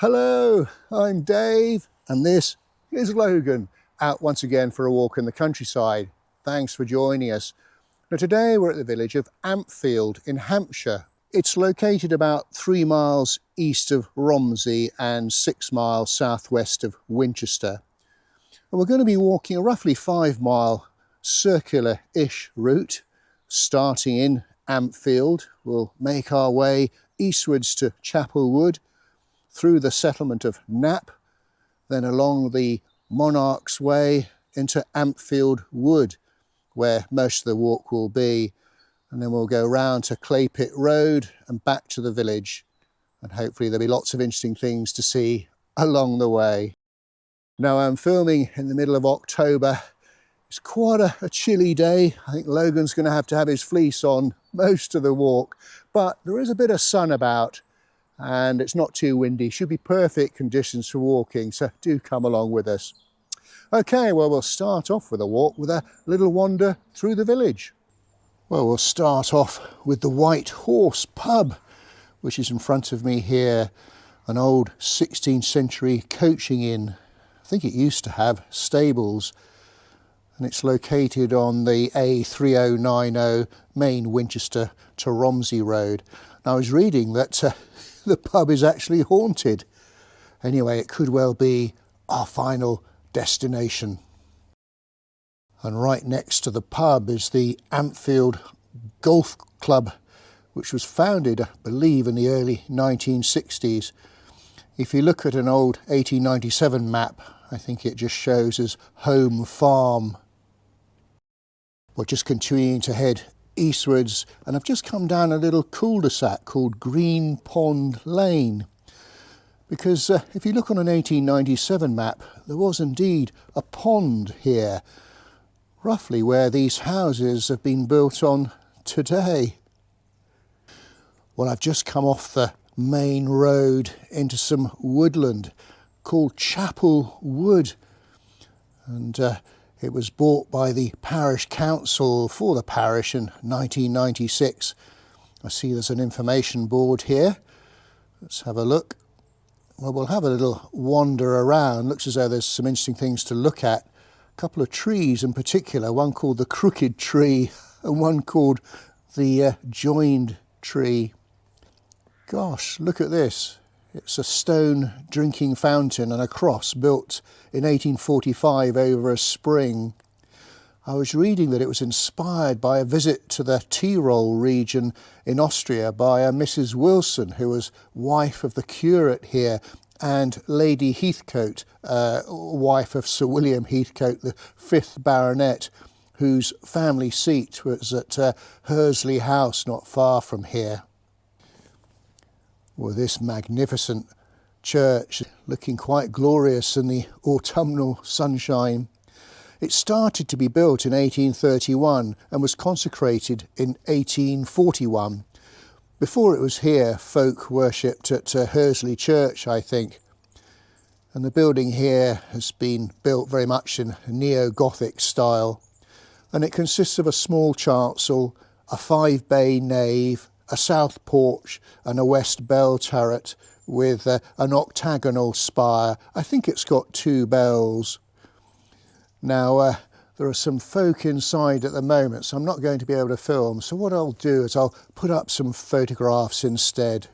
Hello, I'm Dave and this is Logan, out once again for a walk in the countryside. Thanks for joining us. Now today we're at the village of Ampfield in Hampshire. It's located about 3 miles east of Romsey and 6 miles southwest of Winchester. And we're going to be walking a roughly 5-mile circular-ish route starting in Ampfield. We'll make our way eastwards to Chapel Wood, through the settlement of Knapp, then along the Monarch's Way into Ampfield Wood, where most of the walk will be, and then we'll go round to Claypit Road and back to the village, and hopefully there'll be lots of interesting things to see along the way. Now I'm filming in the middle of October. It's quite a chilly day. I think Logan's going to have his fleece on most of the walk, but there is a bit of sun about, and it's not too windy. Should be perfect conditions for walking, so do come along with us. Okay, well, we'll start off with a walk with a little wander through the village. Well, we'll start off with the White Horse pub, which is in front of me here, an old 16th century coaching inn. I think it used to have stables, and it's located on the A3090 main Winchester to Romsey Road. Now, I was reading that the pub is actually haunted. Anyway, it could well be our final destination. And right next to the pub is the Ampfield Golf Club, which was founded, I believe, in the early 1960s. If you look at an old 1897 map, I think it just shows as home farm. We're just continuing to head eastwards, and I've just come down a little cul-de-sac called Green Pond Lane, because if you look on an 1897 map, there was indeed a pond here, roughly where these houses have been built on today. Well, I've just come off the main road into some woodland called Chapel Wood, and it was bought by the parish council for the parish in 1996. I see there's an information board here. Let's have a look. Well, we'll have a little wander around. Looks as though there's some interesting things to look at. A couple of trees in particular, one called the crooked tree and one called the joined tree. Gosh, look at this. It's a stone drinking fountain and a cross built in 1845 over a spring. I was reading that it was inspired by a visit to the Tyrol region in Austria by a Mrs. Wilson, who was wife of the curate here, and Lady Heathcote, wife of Sir William Heathcote, the 5th Baronet, whose family seat was at Hursley House, not far from here. Well, this magnificent church looking quite glorious in the autumnal sunshine. It started to be built in 1831 and was consecrated in 1841. Before it was here, folk worshipped at Hursley Church, I think. And the building here has been built very much in neo-Gothic style. And it consists of a small chancel, a 5-bay nave, a south porch and a west bell turret with an octagonal spire. I think it's got 2 bells. Now, there are some folk inside at the moment, so I'm not going to be able to film. So what I'll do is I'll put up some photographs instead.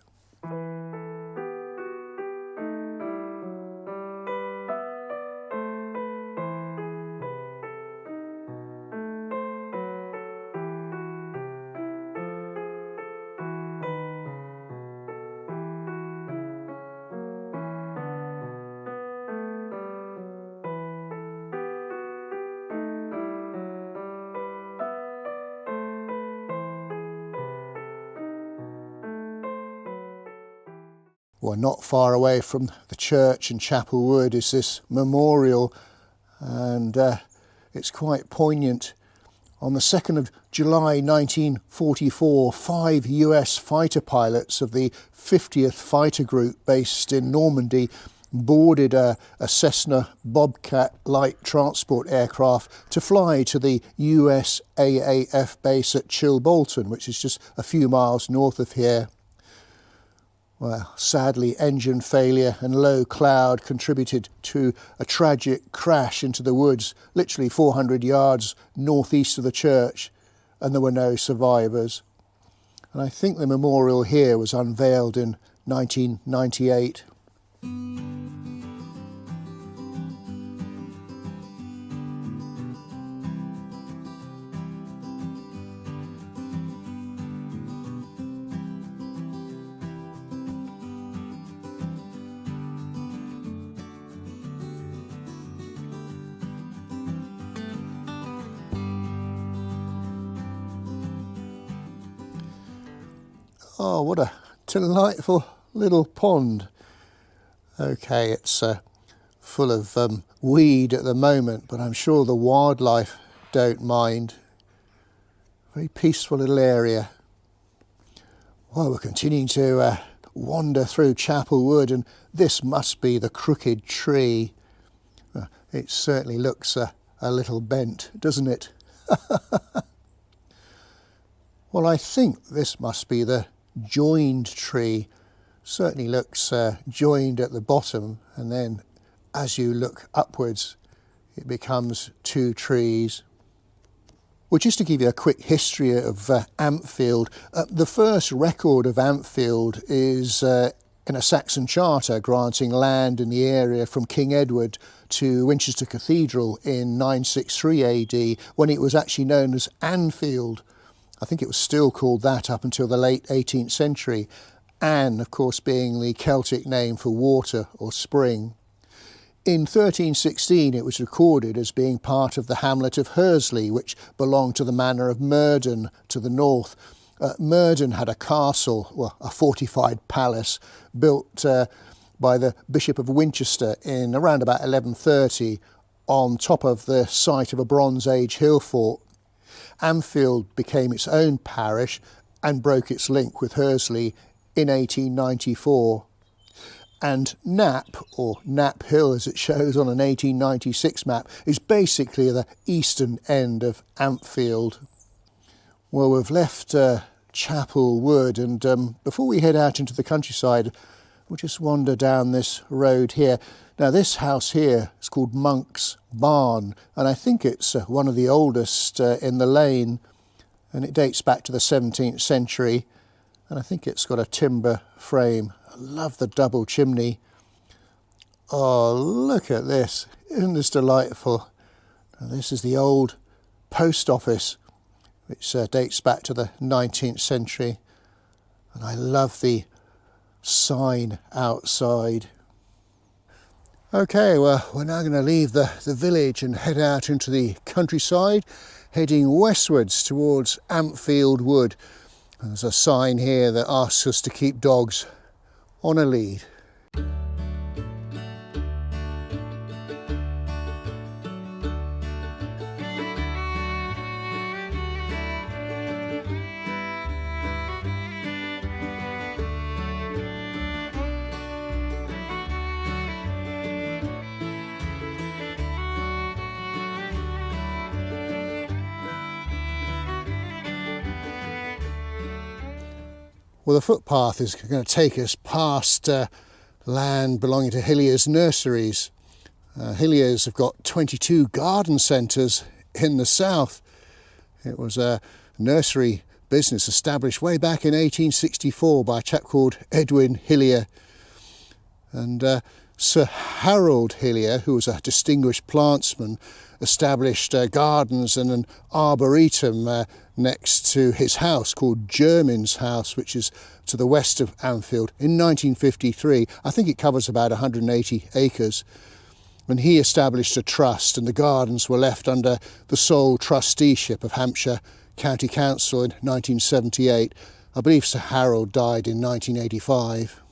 Well, not far away from the church in Chapel Wood is this memorial, and it's quite poignant. On the 2nd of July 1944, 5 US fighter pilots of the 50th Fighter Group based in Normandy boarded a Cessna Bobcat light transport aircraft to fly to the USAAF base at Chilbolton, which is just a few miles north of here. Well, sadly, engine failure and low cloud contributed to a tragic crash into the woods, literally 400 yards northeast of the church, and there were no survivors. And I think the memorial here was unveiled in 1998. Oh, what a delightful little pond. Okay, it's full of weed at the moment, but I'm sure the wildlife don't mind. Very peaceful little area. Well, we're continuing to wander through Chapel Wood, and this must be the crooked tree. It certainly looks a little bent, doesn't it? Well, I think this must be the joined tree. Certainly looks joined at the bottom, and then as you look upwards it becomes two trees. Well, just to give you a quick history of Ampfield, the first record of Ampfield is in a Saxon charter granting land in the area from King Edward to Winchester Cathedral in 963 AD, when it was actually known as Anfield. I think it was still called that up until the late 18th century, Anne, of course, being the Celtic name for water or spring. In 1316 it was recorded as being part of the hamlet of Hursley, which belonged to the manor of Murden to the north. Murden had a castle, well, a fortified palace, built by the Bishop of Winchester in around about 1130 on top of the site of a Bronze Age hill fort. Ampfield became its own parish and broke its link with Hursley in 1894. And Knapp, or Knapp Hill as it shows on an 1896 map, is basically the eastern end of Ampfield. Well, we've left Chapel Wood, and before we head out into the countryside, we'll just wander down this road here. Now, this house here is called Monk's Barn, and I think it's one of the oldest in the lane, and it dates back to the 17th century, and I think it's got a timber frame. I love the double chimney. Oh, look at this. Isn't this delightful? And this is the old post office, which dates back to the 19th century, and I love the sign outside. Okay, well, we're now going to leave the village and head out into the countryside, heading westwards towards Ampfield Wood. And there's a sign here that asks us to keep dogs on a lead. Well, the footpath is going to take us past land belonging to Hilliers Nurseries. Hilliers have got 22 garden centres in the south. It was a nursery business established way back in 1864 by a chap called Edwin Hillier. And Sir Harold Hillier, who was a distinguished plantsman, established gardens and an arboretum next to his house called Jermyn's House, which is to the west of Ampfield, in 1953. I think it covers about 180 acres. And he established a trust, and the gardens were left under the sole trusteeship of Hampshire County Council in 1978. I believe Sir Harold died in 1985.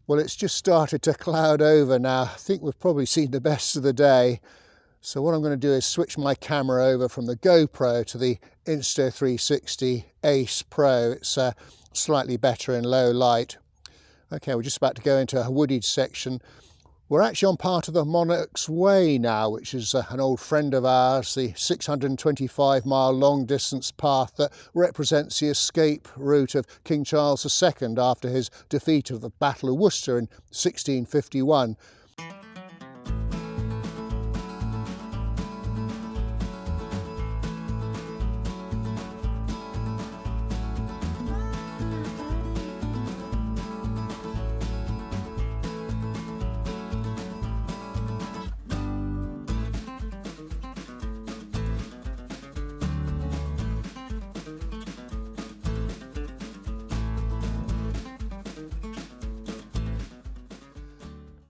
Well, it's just started to cloud over now. I think we've probably seen the best of the day. So what I'm going to do is switch my camera over from the GoPro to the Insta360 Ace Pro. It's slightly better in low light. Okay, we're just about to go into a wooded section. We're actually on part of the Monarch's Way now, which is an old friend of ours, the 625-mile long-distance path that represents the escape route of King Charles II after his defeat of the Battle of Worcester in 1651.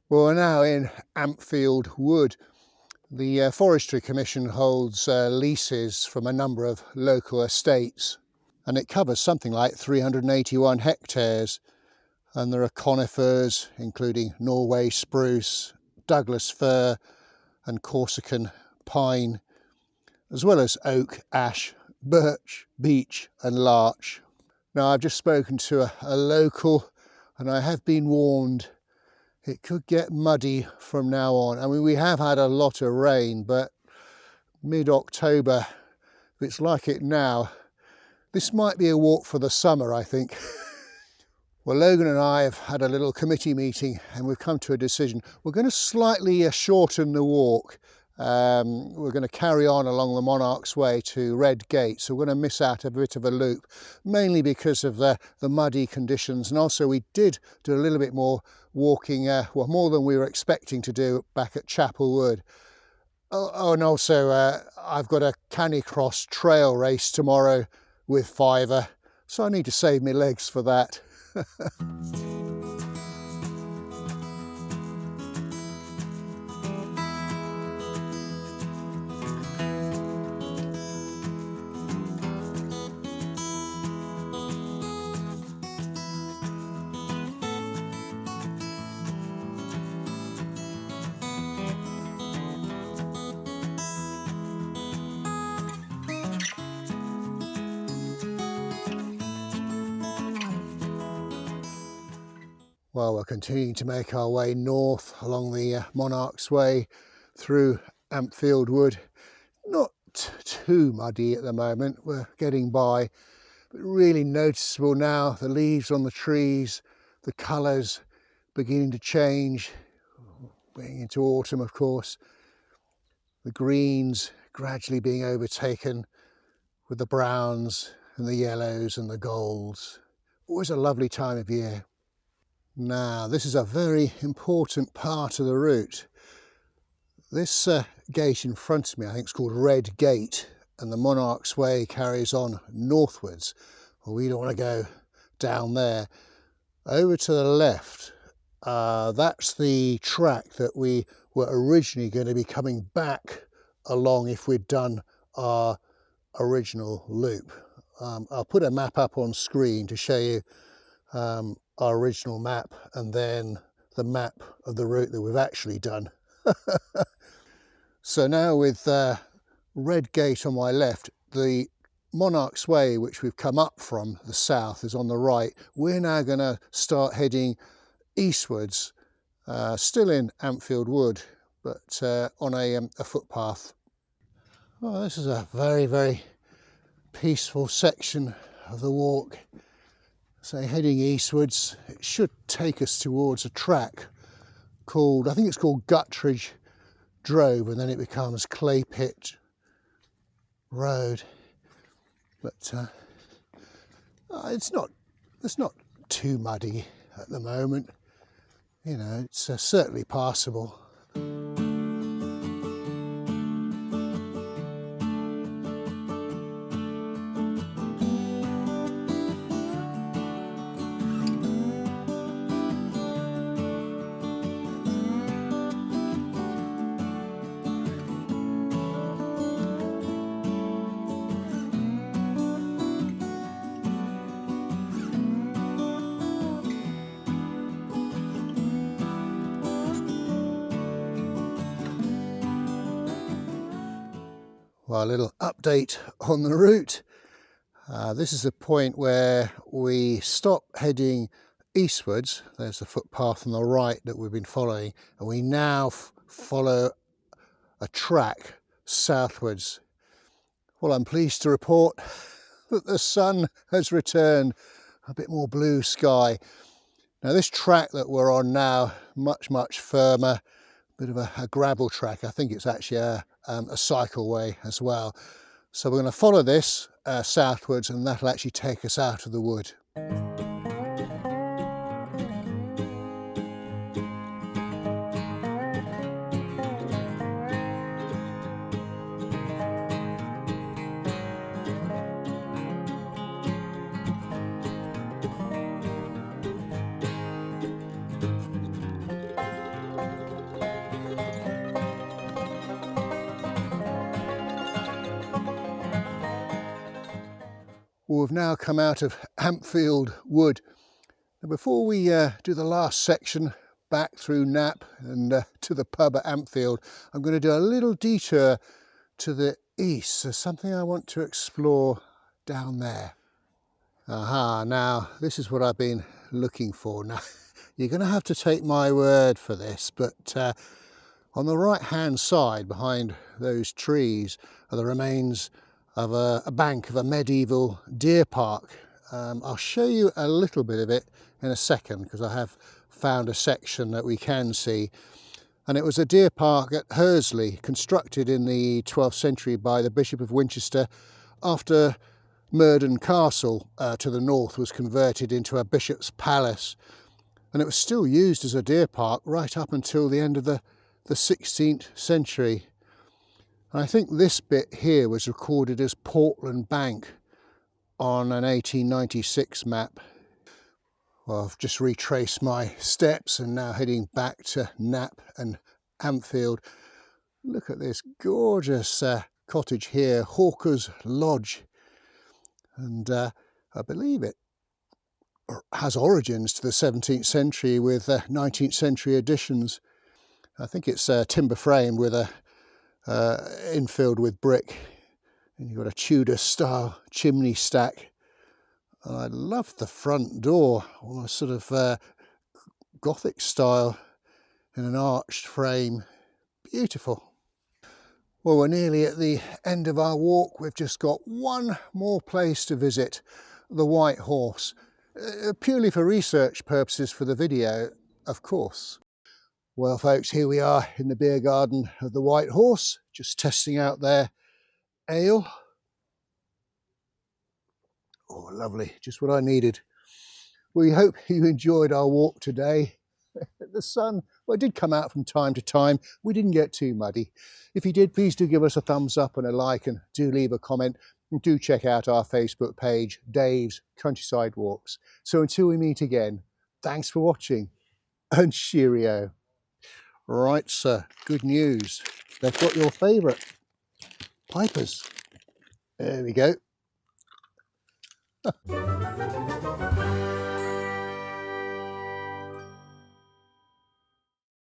Well, we're now in Ampfield Wood. The Forestry Commission holds leases from a number of local estates, and it covers something like 381 hectares. And there are conifers, including Norway spruce, Douglas fir and Corsican pine, as well as oak, ash, birch, beech and larch. Now, I've just spoken to a local, and I have been warned it could get muddy from now on. I mean, we have had a lot of rain, but mid-October, if it's like it now, this might be a walk for the summer, I think. Well, Logan and I have had a little committee meeting and we've come to a decision. We're going to slightly shorten the walk. We're going to carry on along the Monarch's Way to Red Gate, so we're going to miss out a bit of a loop, mainly because of the muddy conditions, and also we did do a little bit more walking, well, more than we were expecting to do back at Chapel Wood. Oh, and also I've got a Canicross trail race tomorrow with Fiver, so I need to save my legs for that. Well, we're continuing to make our way north along the Monarch's Way through Ampfield Wood. Not too muddy at the moment, we're getting by, but really noticeable now, the leaves on the trees, the colours beginning to change, going into autumn of course, the greens gradually being overtaken with the browns and the yellows and the golds. Always a lovely time of year. Now, this is a very important part of the route. This gate in front of me, I think it's called Red Gate, and the Monarch's Way carries on northwards. Well, we don't want to go down there. Over to the left, that's the track that we were originally going to be coming back along if we'd done our original loop. I'll put a map up on screen to show you our original map and then the map of the route that we've actually done. So now with Red Gate on my left, the Monarch's Way, which we've come up from the south, is on the right. We're now going to start heading eastwards, still in Ampfield Wood, but on a footpath. Oh, this is a very, very peaceful section of the walk. So heading eastwards, it should take us towards a track called, I think it's called Guttridge Drove, and then it becomes Clay Pit Road. But it's not too muddy at the moment. You know, it's certainly passable. Well, a little update on the route. This is the point where we stop heading eastwards. There's the footpath on the right that we've been following, and we now follow a track southwards. Well, I'm pleased to report that the sun has returned, a bit more blue sky. Now this track that we're on now, much firmer, bit of a gravel track. I think it's actually a cycleway as well. So we're going to follow this southwards, and that'll actually take us out of the wood. Well, we've now come out of Ampfield Wood. Now, before we do the last section back through Knapp and to the pub at Ampfield, I'm going to do a little detour to the east. There's something I want to explore down there. Aha, now this is what I've been looking for. Now, you're going to have to take my word for this, but on the right hand side behind those trees are the remains of a bank of a medieval deer park. I'll show you a little bit of it in a second, because I have found a section that we can see. And it was a deer park at Hursley, constructed in the 12th century by the Bishop of Winchester after Murden Castle to the north was converted into a bishop's palace. And it was still used as a deer park right up until the end of the 16th century. And I think this bit here was recorded as Portland Bank on an 1896 map. Well, I've just retraced my steps and now heading back to Knapp and Ampfield. Look at this gorgeous cottage here, Hawker's Lodge. And I believe it has origins to the 17th century with 19th century additions. I think it's timber frame with a infilled with brick, and you've got a Tudor style chimney stack. And I love the front door, almost sort of Gothic style in an arched frame. Beautiful. Well, we're nearly at the end of our walk. We've just got one more place to visit, the White Horse, purely for research purposes for the video, of course. Well, folks, here we are in the beer garden of the White Horse, just testing out their ale. Oh, lovely, just what I needed. We hope you enjoyed our walk today. The sun, well, it did come out from time to time. We didn't get too muddy. If you did, please do give us a thumbs up and a like, and do leave a comment. And do check out our Facebook page, Dave's Countryside Walks. So until we meet again, thanks for watching, and cheerio. Right, sir, good news. They've got your favourite pipers. There we go.